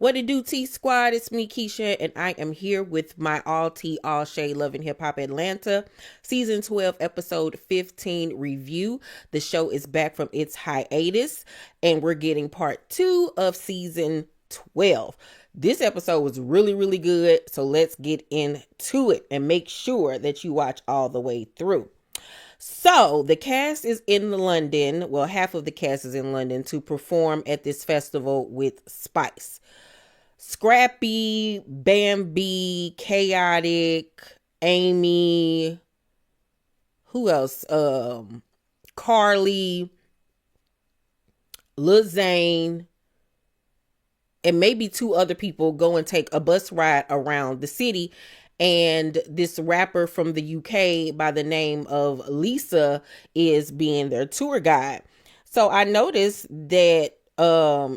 What it do, T Squad? It's me, Keisha, and I am here with my all tea, all shade, love and hip hop Atlanta season 12, episode 15 review. The show is back from its hiatus, and we're getting part 2 of season 12. This episode was really, really good, so let's get into it and make sure that you watch all the way through. So the cast is in London. Well, half of the cast is in London to perform at this festival with Spice. Scrappy, Bambi, Chaotic, Amy, who else? Carly, Lil Zane, and maybe 2 other people go and take a bus ride around the city. And this rapper from the UK by the name of Lisa is being their tour guide. So I noticed that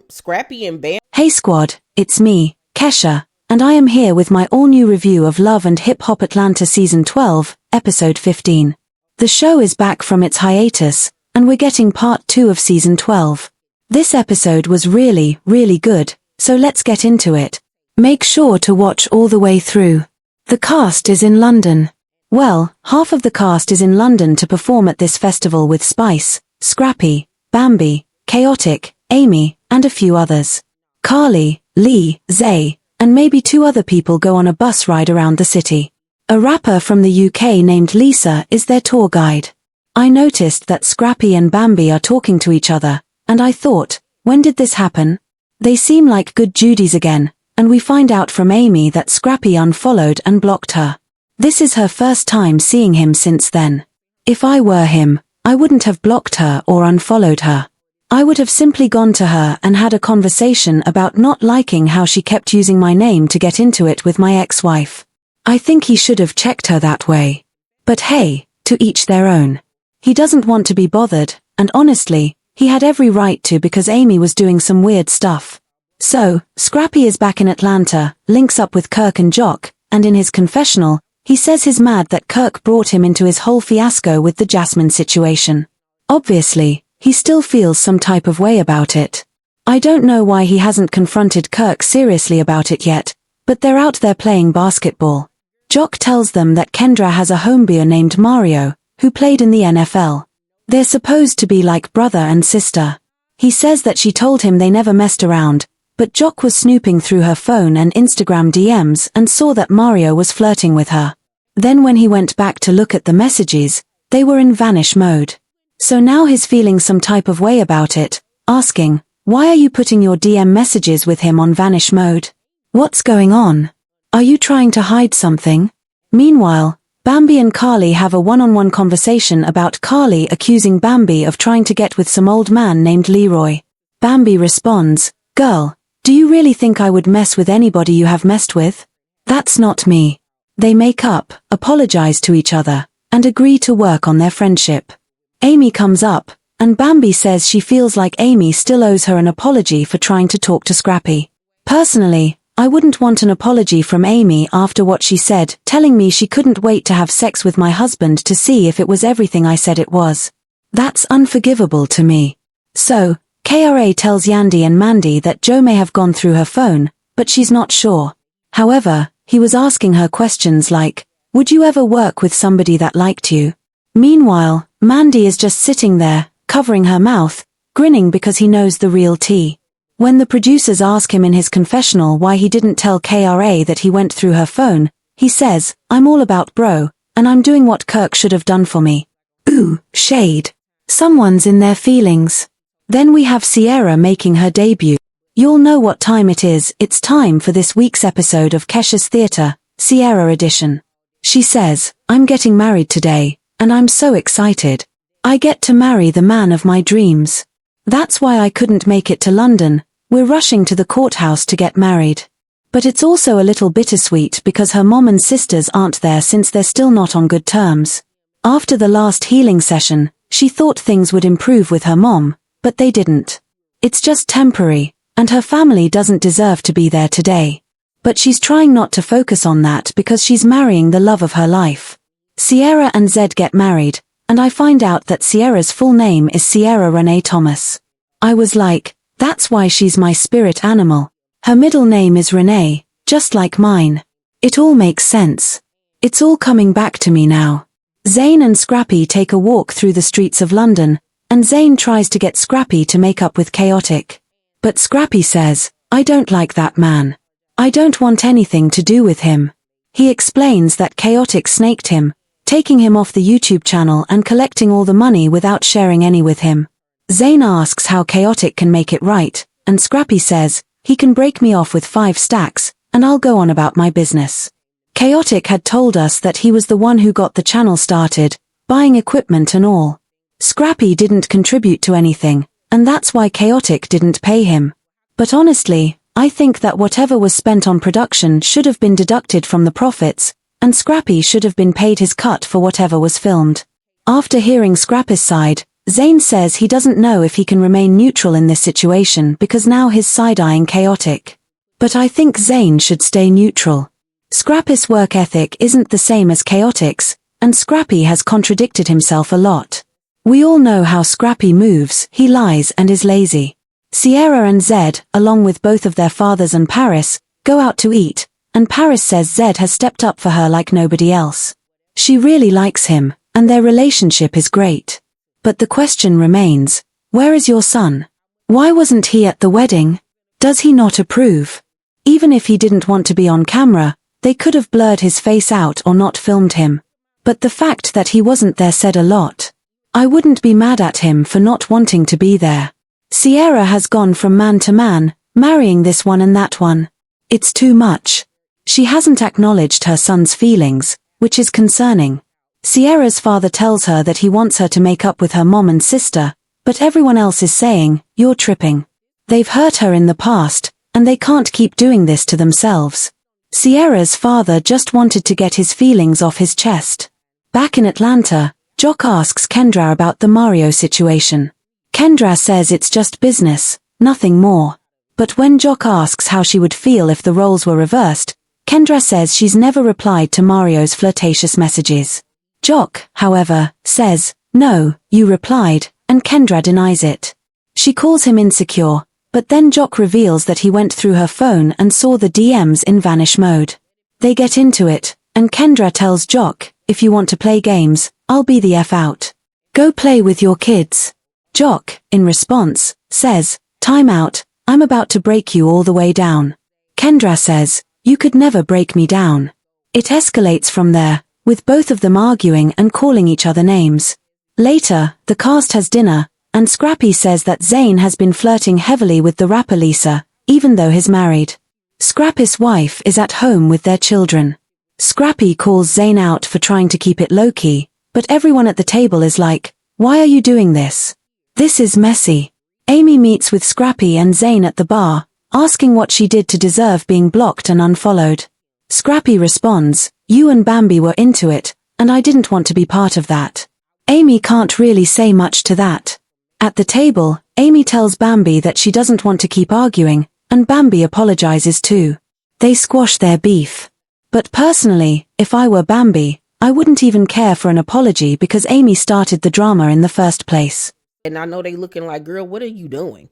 Scrappy and Bam. Hey squad, it's me, Keisha, and I am here with my all-new review of Love and Hip Hop Atlanta Season 12, Episode 15. The show is back from its hiatus, and we're getting Part 2 of Season 12. This episode was really, really good, so let's get into it. Make sure to watch all the way through. The cast is in London. Well, half of the cast is in London to perform at this festival with Spice, Scrappy, Bambi, Chaotic, Amy, and a few others. Carly, Lee, Zay, and maybe 2 other people go on a bus ride around the city. A rapper from the UK named Lisa is their tour guide. I noticed that Scrappy and Bambi are talking to each other, and I thought, when did this happen? They seem like good Judies again, and we find out from Amy that Scrappy unfollowed and blocked her. This is her first time seeing him since then. If I were him, I wouldn't have blocked her or unfollowed her. I would have simply gone to her and had a conversation about not liking how she kept using my name to get into it with my ex-wife. I think he should have checked her that way. But hey, to each their own. He doesn't want to be bothered, and honestly, he had every right to because Amy was doing some weird stuff. So, Scrappy is back in Atlanta, links up with Kirk and Jock, and in his confessional, he says he's mad that Kirk brought him into his whole fiasco with the Jasmine situation. Obviously, he still feels some type of way about it. I don't know why he hasn't confronted Kirk seriously about it yet, but they're out there playing basketball. Jock tells them that Kendra has a homeboy named Mario, who played in the NFL. They're supposed to be like brother and sister. He says that she told him they never messed around, but Jock was snooping through her phone and Instagram DMs and saw that Mario was flirting with her. Then when he went back to look at the messages, they were in vanish mode. So now he's feeling some type of way about it, asking, why are you putting your DM messages with him on vanish mode? What's going on? Are you trying to hide something? Meanwhile, Bambi and Carly have a one-on-one conversation about Carly accusing Bambi of trying to get with some old man named Leroy. Bambi responds, "Girl, do you really think I would mess with anybody you have messed with? That's not me." They make up, apologize to each other, and agree to work on their friendship. Amy comes up, and Bambi says she feels like Amy still owes her an apology for trying to talk to Scrappy. Personally, I wouldn't want an apology from Amy after what she said, telling me she couldn't wait to have sex with my husband to see if it was everything I said it was. That's unforgivable to me. So, KRA tells Yandy and Mandy that Joe may have gone through her phone, but she's not sure. However, he was asking her questions like, would you ever work with somebody that liked you? Meanwhile, Mandy is just sitting there, covering her mouth, grinning because he knows the real tea. When the producers ask him in his confessional why he didn't tell KRA that he went through her phone, he says, I'm all about bro, and I'm doing what Kirk should have done for me. Ooh, shade. Someone's in their feelings. Then we have Sierra making her debut. You'll know what time it is. It's time for this week's episode of Keisha's Theatre, Sierra Edition. She says, I'm getting married today, and I'm so excited. I get to marry the man of my dreams. That's why I couldn't make it to London. We're rushing to the courthouse to get married. But it's also a little bittersweet because her mom and sisters aren't there since they're still not on good terms. After the last healing session, she thought things would improve with her mom, but they didn't. It's just temporary, and her family doesn't deserve to be there today. But she's trying not to focus on that because she's marrying the love of her life. Sierra and Zed get married, and I find out that Sierra's full name is Sierra Renee Thomas. I was like, that's why she's my spirit animal. Her middle name is Renee, just like mine. It all makes sense. It's all coming back to me now. Zane and Scrappy take a walk through the streets of London, and Zane tries to get Scrappy to make up with Chaotic. But Scrappy says, "I don't like that man. I don't want anything to do with him." He explains that Chaotic snaked him, taking him off the YouTube channel and collecting all the money without sharing any with him. Zane asks how Chaotic can make it right, and Scrappy says, "He can break me off with 5 stacks, and I'll go on about my business." Chaotic had told us that he was the one who got the channel started, buying equipment and all. Scrappy didn't contribute to anything, and that's why Chaotic didn't pay him. But honestly, I think that whatever was spent on production should have been deducted from the profits, and Scrappy should have been paid his cut for whatever was filmed. After hearing Scrappy's side, Zane says he doesn't know if he can remain neutral in this situation because now he's side-eyeing Chaotic. But I think Zane should stay neutral. Scrappy's work ethic isn't the same as Chaotic's, and Scrappy has contradicted himself a lot. We all know how Scrappy moves, he lies and is lazy. Sierra and Zed, along with both of their fathers and Paris, go out to eat, and Paris says Zed has stepped up for her like nobody else. She really likes him, and their relationship is great. But the question remains, where is your son? Why wasn't he at the wedding? Does he not approve? Even if he didn't want to be on camera, they could have blurred his face out or not filmed him. But the fact that he wasn't there said a lot. I wouldn't be mad at him for not wanting to be there. Sierra has gone from man to man, marrying this one and that one. It's too much. She hasn't acknowledged her son's feelings, which is concerning. Sierra's father tells her that he wants her to make up with her mom and sister, but everyone else is saying, "You're tripping." They've hurt her in the past, and they can't keep doing this to themselves. Sierra's father just wanted to get his feelings off his chest. Back in Atlanta, Jock asks Kendra about the Mario situation. Kendra says it's just business, nothing more. But when Jock asks how she would feel if the roles were reversed, Kendra says she's never replied to Mario's flirtatious messages. Jock, however, says, "No, you replied," and Kendra denies it. She calls him insecure, but then Jock reveals that he went through her phone and saw the DMs in vanish mode. They get into it, and Kendra tells Jock, "If you want to play games, I'll be the F out. Go play with your kids." Jock, in response, says, "Time out, I'm about to break you all the way down." Kendra says, "You could never break me down." It escalates from there, with both of them arguing and calling each other names. Later, the cast has dinner, and Scrappy says that Zane has been flirting heavily with the rapper Lisa, even though he's married. Scrappy's wife is at home with their children. Scrappy calls Zane out for trying to keep it low-key, but everyone at the table is like, "Why are you doing this? This is messy." Amy meets with Scrappy and Zane at the bar, asking what she did to deserve being blocked and unfollowed. Scrappy responds, "You and Bambi were into it, and I didn't want to be part of that." Amy can't really say much to that. At the table, Amy tells Bambi that she doesn't want to keep arguing, and Bambi apologizes too. They squash their beef. But personally, if I were Bambi, I wouldn't even care for an apology because Amy started the drama in the first place. And I know they looking like, "Girl, what are you doing?"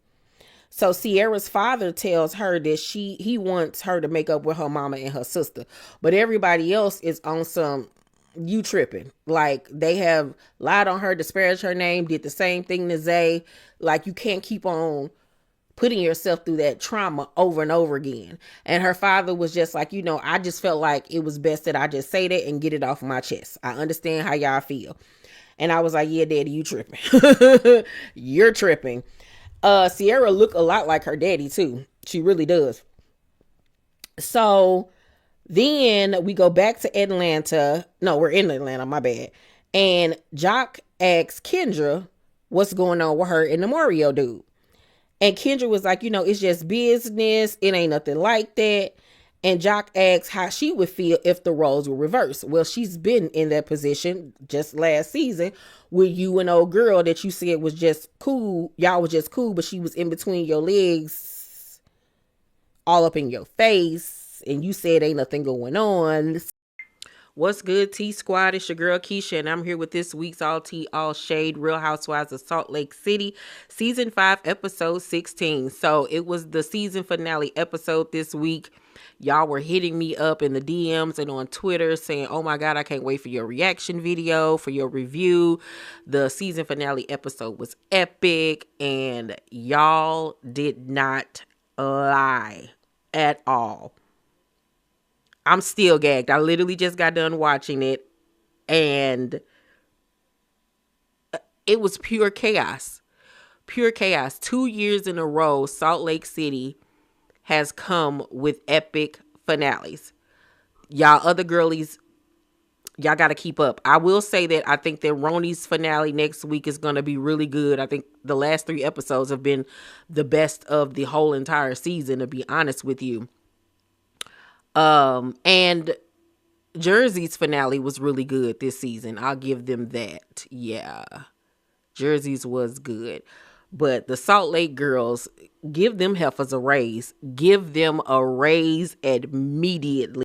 So Sierra's father tells her that he wants her to make up with her mama and her sister. But everybody else is on some, "You tripping." Like, they have lied on her, disparaged her name, did the same thing to Zay. Like, you can't keep on putting yourself through that trauma over and over again. And her father was just like, "I just felt like it was best that I just say that and get it off my chest. I understand how y'all feel." And I was like, "Yeah, Daddy, you tripping." You're tripping. Sierra look a lot like her daddy too. She really does. So then we go back to Atlanta. No, we're in Atlanta, my bad. And Jock asks Kendra what's going on with her and the Mario dude. And Kendra was like, "It's just business. It ain't nothing like that." And Jock asks how she would feel if the roles were reversed. Well, she's been in that position just last season with you and old girl that you said was just cool. Y'all was just cool, but she was in between your legs, all up in your face. And you said ain't nothing going on. What's good, T Squad? It's your girl Keisha, and I'm here with this week's All Tea, All Shade Real Housewives of Salt Lake City, Season 5, Episode 16. So it was the season finale episode this week. Y'all were hitting me up in the DMs and on Twitter saying, oh my God, I can't wait for your reaction video, for your review. The season finale episode was epic, and y'all did not lie at all. I'm still gagged. I literally just got done watching it, and it was pure chaos. Pure chaos. 2 years in a row, Salt Lake City has come with epic finales. Y'all other girlies, y'all got to keep up. I will say that I think that Roni's finale next week is going to be really good. I think the last 3 episodes have been the best of the whole entire season, to be honest with you. And Jersey's finale was really good this season. I'll give them that. Yeah. Jersey's was good. But the Salt Lake girls, give them heifers a raise. Give them a raise immediately.